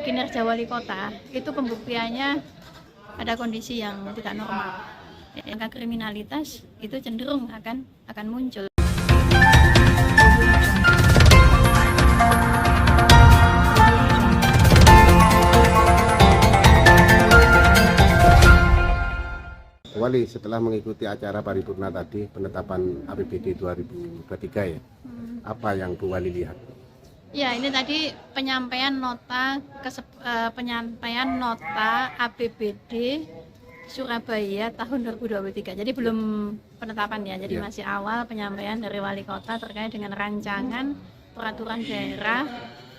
kinerja wali kota itu pembuktiannya ada kondisi yang tidak normal. Angka kriminalitas itu cenderung akan muncul. Wali, setelah mengikuti acara paripurna tadi penetapan APBD 2023 ya, apa yang Bu Wali lihat? Ya, ini tadi penyampaian nota APBD Surabaya tahun 2023. Jadi belum penetapan ya. Jadi masih awal penyampaian dari wali kota terkait dengan rancangan peraturan daerah,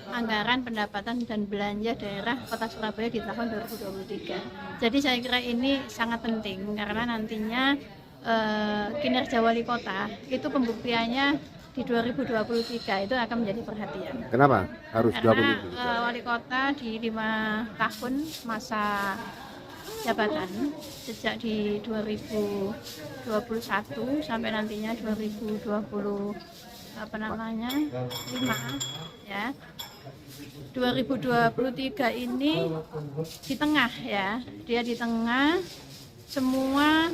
anggaran pendapatan dan belanja daerah Kota Surabaya di tahun 2023. Jadi saya kira ini sangat penting karena nantinya kinerja wali kota itu pembuktiannya di 2023 itu akan menjadi perhatian. Kenapa harus Karena 2023? wali kota di 5 tahun masa jabatan sejak di 2021 sampai nantinya 2025 ya. 2023 ini di tengah ya. Dia di tengah semua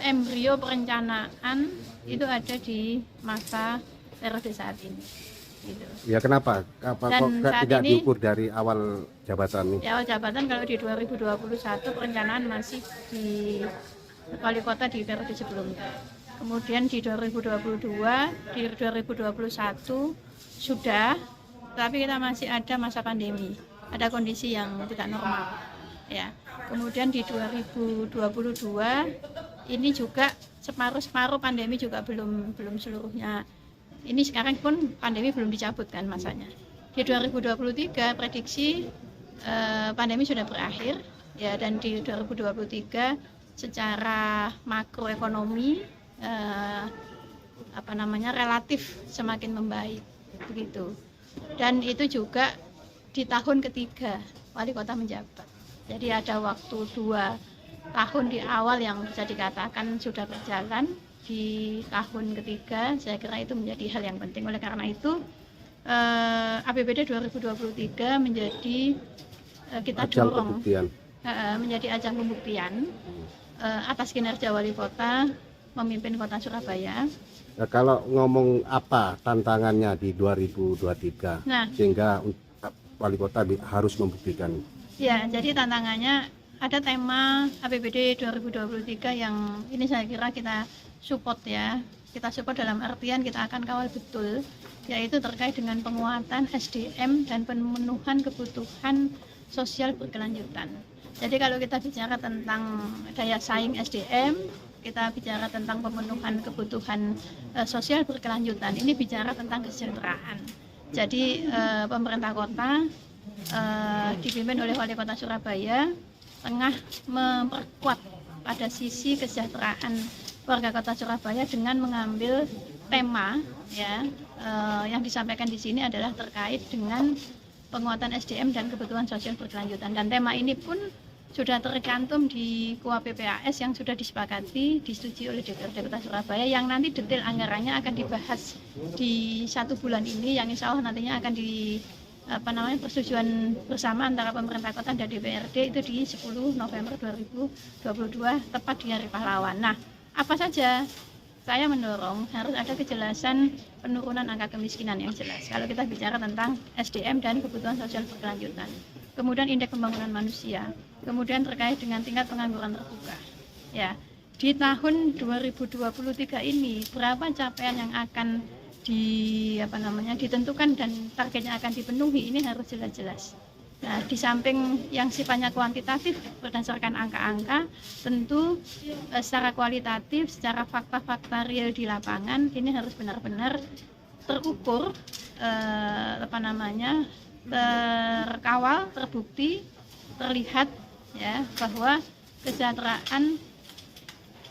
embrio perencanaan itu ada di masa periode saat ini. Gitu. Ya kenapa? Kok tidak diukur dari awal jabatan ini? Di awal jabatan kalau di 2021 perencanaan masih di wali kota di periode sebelumnya. Kemudian di 2022, di 2021 sudah, tapi kita masih ada masa pandemi, ada kondisi yang tidak normal. Ya. Kemudian di 2022 ini juga separuh pandemi juga belum seluruhnya. Ini sekarang pun pandemi belum dicabut kan masanya. Di 2023 prediksi pandemi sudah berakhir ya, dan di 2023 secara makroekonomi relatif semakin membaik begitu. Dan itu juga di tahun ketiga wali kota menjabat. Jadi ada waktu 2 tahun di awal yang bisa dikatakan sudah berjalan. Di tahun ketiga saya kira itu menjadi hal yang penting. Oleh karena itu APBD 2023 menjadi kita dorong menjadi ajang pembuktian atas kinerja wali kota memimpin kota Surabaya. Nah, kalau ngomong apa tantangannya di 2023 sehingga wali kota harus membuktikan? Ya, jadi tantangannya ada tema APBD 2023 yang ini saya kira kita support ya. Kita support dalam artian kita akan kawal betul, yaitu terkait dengan penguatan SDM dan pemenuhan kebutuhan sosial berkelanjutan. Jadi kalau kita bicara tentang daya saing SDM, kita bicara tentang pemenuhan kebutuhan sosial berkelanjutan, ini bicara tentang kesejahteraan. Jadi pemerintah kota dipimpin oleh wali kota Surabaya tengah memperkuat pada sisi kesejahteraan warga kota Surabaya dengan mengambil tema ya yang disampaikan di sini adalah terkait dengan penguatan SDM dan kebutuhan sosial berkelanjutan, dan tema ini pun sudah tercantum di KUHP-PAS yang sudah disepakati, disetujui oleh DPRD Kota Surabaya, yang nanti detail anggarannya akan dibahas di 1 bulan ini, yang insya Allah nantinya akan persetujuan bersama antara pemerintah kota dan DPRD itu di 10 November 2022 tepat di Hari Pahlawan. Nah, apa saja? Saya mendorong harus ada kejelasan penurunan angka kemiskinan yang jelas. Kalau kita bicara tentang SDM dan kebutuhan sosial berkelanjutan. Kemudian indeks pembangunan manusia. Kemudian terkait dengan tingkat pengangguran terbuka. Ya, di tahun 2023 ini berapa capaian yang akan ditentukan dan targetnya akan dipenuhi, ini harus jelas-jelas. Nah, di samping yang sifatnya kuantitatif berdasarkan angka-angka, tentu secara kualitatif, secara fakta-fakta real di lapangan ini harus benar-benar terukur, terkawal, terbukti, terlihat ya bahwa kesejahteraan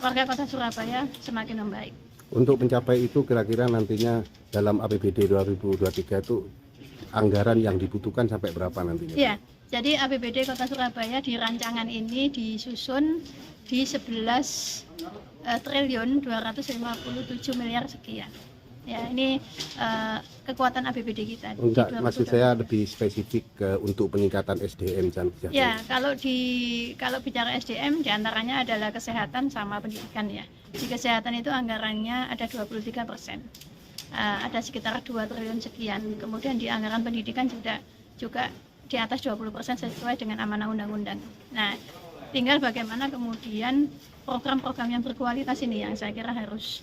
warga kota Surabaya semakin membaik. Untuk mencapai itu kira-kira nantinya dalam APBD 2023 itu anggaran yang dibutuhkan sampai berapa nantinya? Ya, jadi APBD Kota Surabaya di rancangan ini disusun di 11 triliun 257 miliar sekian. Ya, ini kekuatan APBD kita. Enggak, di maksud 2020. saya lebih spesifik untuk peningkatan SDM dan kesejahteraan. Ya, kalau bicara SDM diantaranya adalah kesehatan sama pendidikan ya. Di kesehatan itu anggarannya ada 23%, ada sekitar 2 triliun sekian. Kemudian di anggaran pendidikan juga di atas 20% sesuai dengan amanah undang-undang. Nah, tinggal bagaimana kemudian program-program yang berkualitas ini yang saya kira harus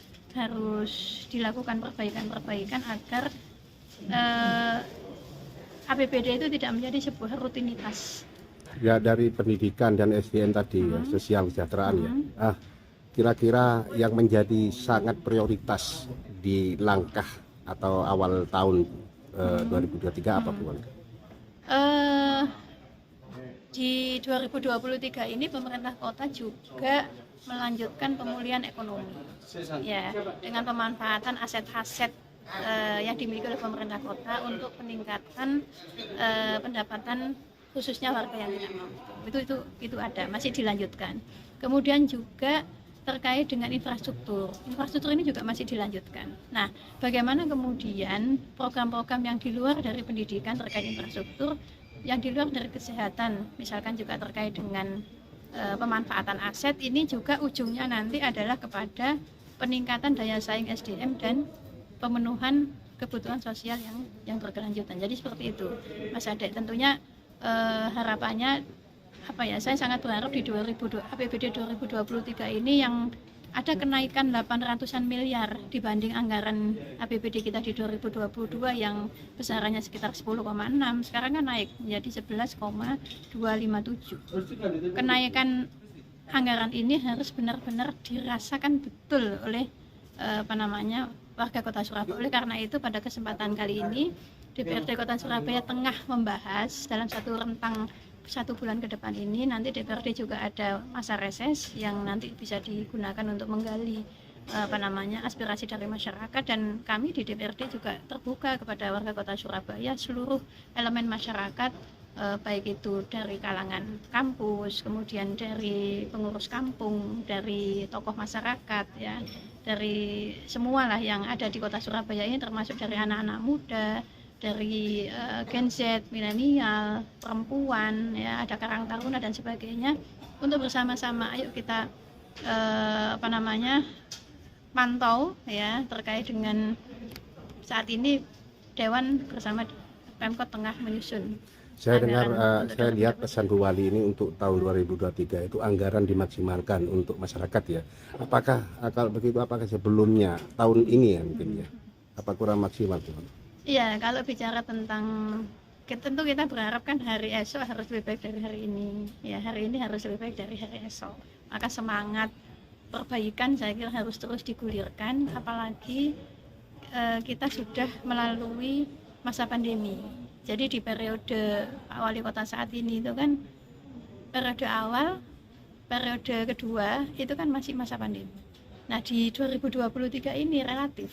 dilakukan perbaikan agar APBD itu tidak menjadi sebuah rutinitas. Ya, dari pendidikan dan SDM tadi ya, sosial kesejahteraan ya. Kira-kira yang menjadi sangat prioritas di langkah atau awal tahun 2023 apa Bu? Di 2023 ini pemerintah kota juga melanjutkan pemulihan ekonomi ya, dengan pemanfaatan aset-aset yang dimiliki oleh pemerintah kota untuk peningkatan pendapatan khususnya warga yang tidak mampu. Itu ada, masih dilanjutkan. Kemudian juga terkait dengan infrastruktur ini juga masih dilanjutkan. Nah, bagaimana kemudian program-program yang di luar dari pendidikan terkait infrastruktur, yang di luar dari kesehatan, misalkan juga terkait dengan pemanfaatan aset, ini juga ujungnya nanti adalah kepada peningkatan daya saing SDM dan pemenuhan kebutuhan sosial yang berkelanjutan. Jadi seperti itu, Mas Ade. Tentunya harapannya saya sangat berharap di APBD 2023 ini yang ada kenaikan 800-an miliar dibanding anggaran APBD kita di 2022 yang besarannya sekitar 10,6, sekarang kan naik menjadi 11,257. Kenaikan anggaran ini harus benar-benar dirasakan betul oleh warga Kota Surabaya. Oleh karena itu pada kesempatan kali ini DPRD Kota Surabaya tengah membahas dalam satu rentang 1 bulan ke depan ini, nanti DPRD juga ada masa reses yang nanti bisa digunakan untuk menggali aspirasi dari masyarakat, dan kami di DPRD juga terbuka kepada warga Kota Surabaya, seluruh elemen masyarakat, baik itu dari kalangan kampus, kemudian dari pengurus kampung, dari tokoh masyarakat ya, dari semualah yang ada di Kota Surabaya ini, termasuk dari anak-anak muda, dari Gen Z, milenial, perempuan, ya, ada Karang Taruna dan sebagainya, untuk bersama-sama ayo kita pantau ya terkait dengan saat ini Dewan bersama Pemkot tengah menyusun. Saya lihat pesan Bu Wali ini untuk tahun 2023 itu anggaran dimaksimalkan untuk masyarakat ya. Apakah kalau begitu apakah sebelumnya tahun ini ya mungkin ya? Apa kurang maksimal Bu? Iya, kalau bicara tentang tentu kita berharap kan hari esok harus lebih baik dari hari ini. Ya, hari ini harus lebih baik dari hari esok. Maka semangat perbaikan saya kira harus terus digulirkan, apalagi kita sudah melalui masa pandemi. Jadi di periode Pak Wali Kota saat ini itu kan periode awal, periode kedua itu kan masih masa pandemi. Nah, di 2023 ini relatif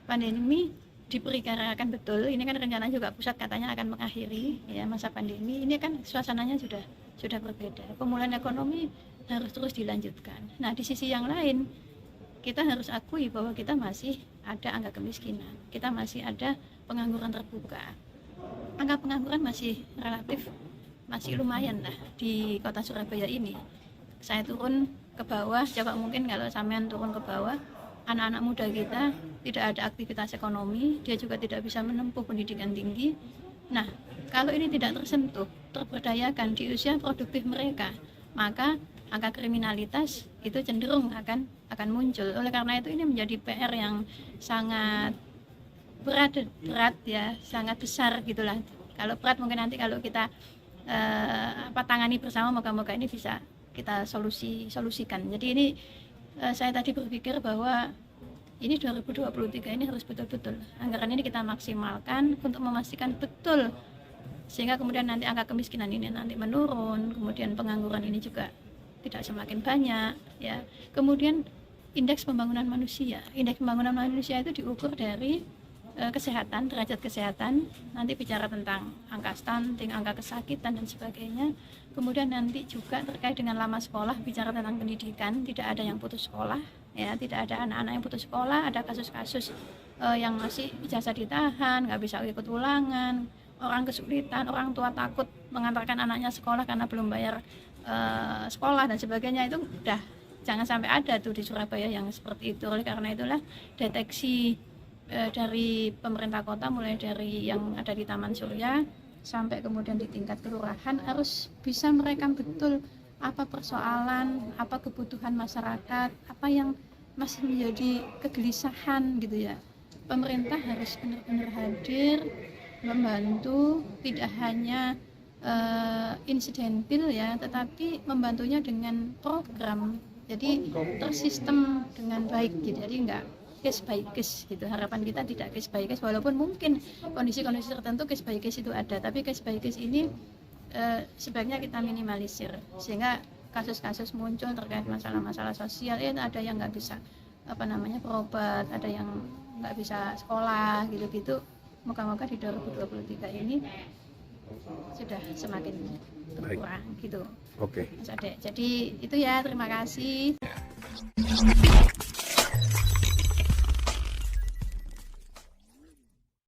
pandemi diperkirakan betul, ini kan rencana juga pusat katanya akan mengakhiri ya masa pandemi. Ini kan suasananya sudah berbeda. Pemulihan ekonomi harus terus dilanjutkan. Nah, di sisi yang lain kita harus akui bahwa kita masih ada angka kemiskinan, kita masih ada pengangguran terbuka. Angka pengangguran masih relatif masih lumayan lah di Kota Surabaya ini. Saya turun ke bawah, coba mungkin kalau sampean turun ke bawah, anak-anak muda kita tidak ada aktivitas ekonomi, dia juga tidak bisa menempuh pendidikan tinggi. Nah, kalau ini tidak tersentuh, terberdayakan di usia produktif mereka, maka angka kriminalitas itu cenderung akan muncul. Oleh karena itu ini menjadi PR yang sangat berat ya, sangat besar gitulah. Kalau berat mungkin nanti kalau kita tangani bersama, moga-moga ini bisa kita solusikan. Jadi ini saya tadi berpikir bahwa ini 2023 ini harus betul-betul anggaran ini kita maksimalkan untuk memastikan betul, sehingga kemudian nanti angka kemiskinan ini nanti menurun, kemudian pengangguran ini juga tidak semakin banyak ya. Kemudian indeks pembangunan manusia itu diukur dari kesehatan, derajat kesehatan, nanti bicara tentang angka stunting, angka kesakitan dan sebagainya. Kemudian nanti juga terkait dengan lama sekolah, bicara tentang pendidikan, tidak ada yang putus sekolah ya, tidak ada anak-anak yang putus sekolah, ada kasus-kasus yang masih ijazah ditahan, nggak bisa ikut ulangan, orang kesulitan, orang tua takut mengantarkan anaknya sekolah karena belum bayar sekolah dan sebagainya. Itu udah jangan sampai ada tuh di Surabaya yang seperti itu. Oleh karena itulah deteksi dari pemerintah kota, mulai dari yang ada di Taman Surya sampai kemudian di tingkat kelurahan, harus bisa merekam betul apa persoalan, apa kebutuhan masyarakat, apa yang masih menjadi kegelisahan gitu ya. Pemerintah harus benar-benar hadir, membantu, tidak hanya insidentil ya, tetapi membantunya dengan program. Jadi tersistem dengan baik gitu. Jadi enggak case by case gitu. Harapan kita tidak case by case, walaupun mungkin kondisi-kondisi tertentu case by case itu ada, tapi case by case ini sebaiknya kita minimalisir, sehingga kasus-kasus muncul terkait masalah-masalah sosial, ada yang nggak bisa berobat, ada yang nggak bisa sekolah gitu-gitu. Moga-moga di 2023 ini sudah semakin berkurang gitu. Oke. Mas Ade. Jadi itu ya, terima kasih.